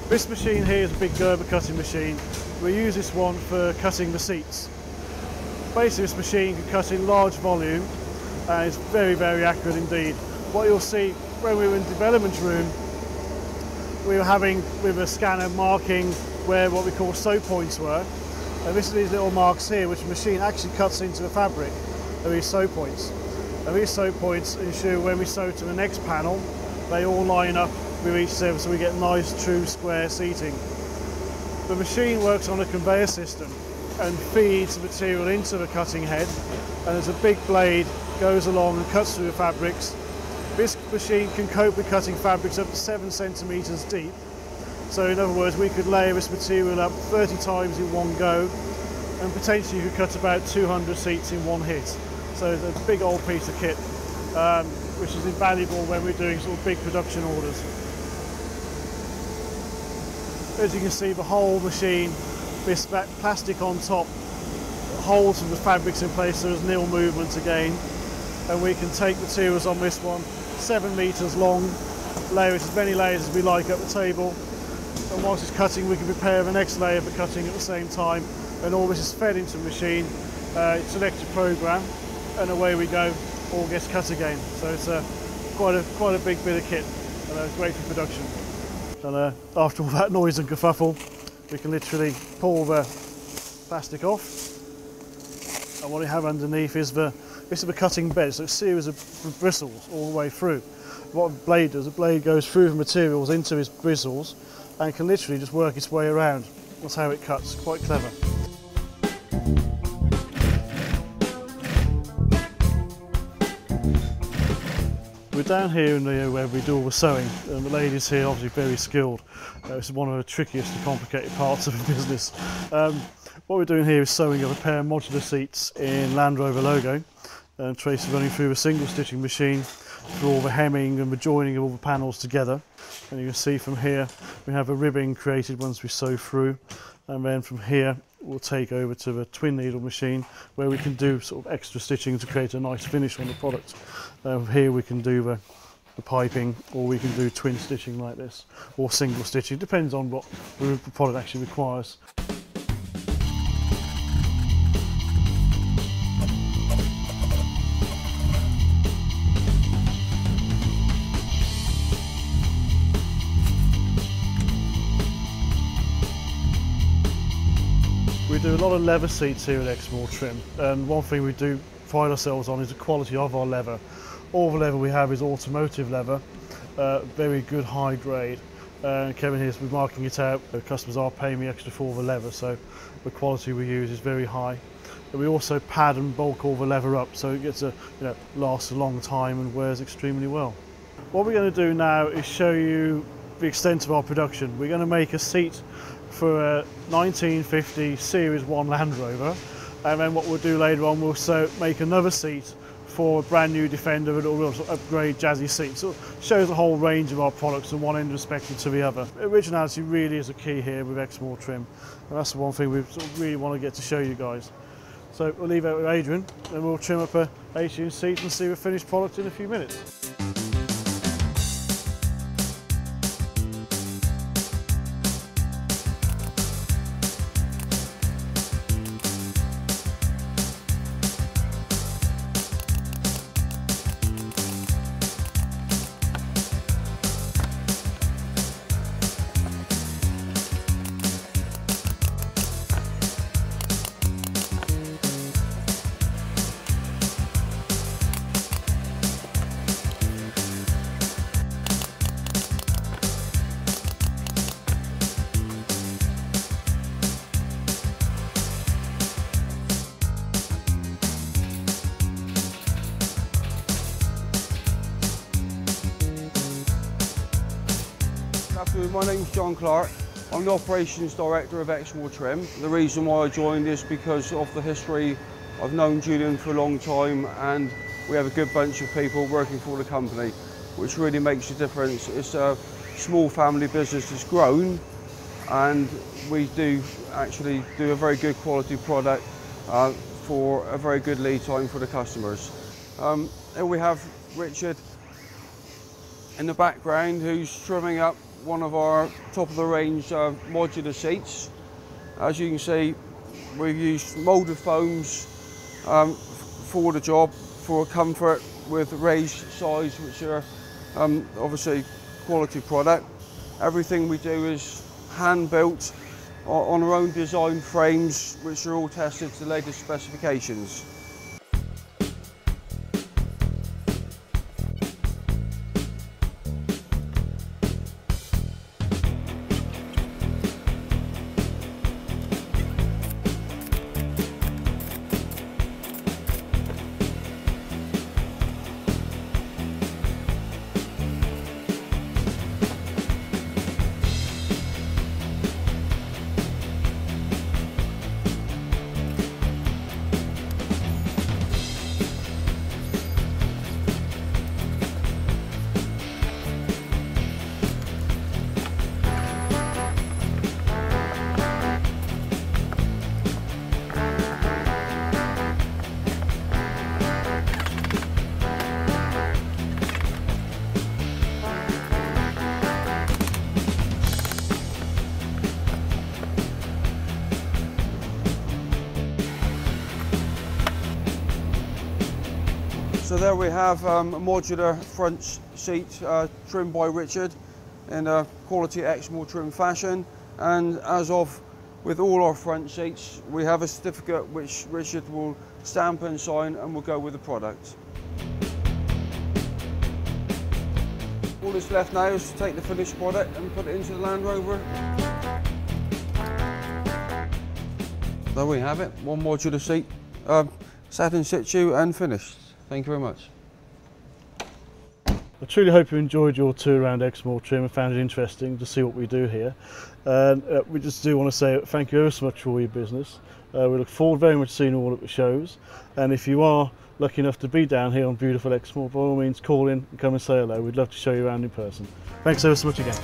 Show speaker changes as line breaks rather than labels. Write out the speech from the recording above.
This machine here is a big Gerber cutting machine. We use this one for cutting the seats. Basically this machine can cut in large volume and it's very, very accurate indeed. What you'll see when we were in the development room, we were having with a scanner marking where what we call sew points were. And this is these little marks here which the machine actually cuts into the fabric of these sew points. And these sew points ensure when we sew to the next panel, they all line up with each other so we get nice true square seating. The machine works on a conveyor system and feeds the material into the cutting head, and there's a big blade goes along and cuts through the fabrics. This machine can cope with cutting fabrics up to 7 centimetres deep. So in other words, we could layer this material up 30 times in one go and potentially you could cut about 200 seats in one hit. So it's a big old piece of kit, which is invaluable when we're doing sort of big production orders. As you can see, the whole machine, this plastic on top holds the fabrics in place so there's nil movement again. And we can take materials on this one 7 metres long, layer it as many layers as we like up the table, and whilst it's cutting we can prepare the next layer for cutting at the same time, and all this is fed into the machine. It's an electric program and away we go, all gets cut again. So it's quite a big bit of kit and great for production. And after all that noise and kerfuffle, we can literally pull the plastic off, and what we have underneath is this is the cutting bed. So it's a series of bristles all the way through. What the blade does, the blade goes through the materials into its bristles and can literally just work its way around. That's how it cuts, quite clever. We're down here in the where we do all the sewing, and the ladies here are obviously very skilled. This is one of the trickiest and complicated parts of the business. What we're doing here is sewing up a pair of modular seats in Land Rover logo, and Tracy's running through the single stitching machine through all the hemming and the joining of all the panels together. And you can see from here we have a ribbing created once we sew through, and then from here we'll take over to the twin needle machine where we can do sort of extra stitching to create a nice finish on the product. Here we can do the piping, or we can do twin stitching like this, or single stitching, depends on what the product actually requires. We do a lot of leather seats here at Exmoor Trim, and one thing we do pride ourselves on is the quality of our leather. All the leather we have is automotive leather, very good high grade. Kevin here's been marking it out. The customers are paying me extra for the leather, so the quality we use is very high. And we also pad and bulk all the leather up so it gets lasts a long time and wears extremely well. What we're going to do now is show you the extent of our production. We're going to make a seat for a 1950 Series 1 Land Rover, and then what we'll do later on, we'll make another seat for a brand new Defender, and we'll upgrade jazzy seats. So it shows the whole range of our products from one end respective to the other. Originality really is a key here with Exmoor Trim, and that's the one thing we really want to get to show you guys. So we'll leave it with Adrian, and we'll trim up a 18-inch seat and see the finished product in a few minutes.
My name's John Clark. I'm the Operations Director of Exmoor Trim. The reason why I joined is because of the history. I've known Julian for a long time, and we have a good bunch of people working for the company, which really makes a difference. It's a small family business that's grown, and we do actually do a very good quality product for a very good lead time for the customers. And we have Richard in the background who's trimming up one of our top of the range modular seats. As you can see, we've used moulded foams for the job, for comfort, with raised sides, which are obviously quality product. Everything we do is hand built on our own design frames, which are all tested to the latest specifications. So there we have a modular front seat trimmed by Richard in a quality Exmoor trim fashion, and as of with all our front seats we have a certificate which Richard will stamp and sign and will go with the product. All that's left now is to take the finished product and put it into the Land Rover. There we have it, one modular seat, sat in situ and finished. Thank you very much.
I truly hope you enjoyed your tour around Exmoor Trim and found it interesting to see what we do here. And we just do want to say thank you ever so much for all your business. We look forward very much to seeing all of the shows. And if you are lucky enough to be down here on beautiful Exmoor, by all means call in and come and say hello. We'd love to show you around in person. Thanks ever so much again.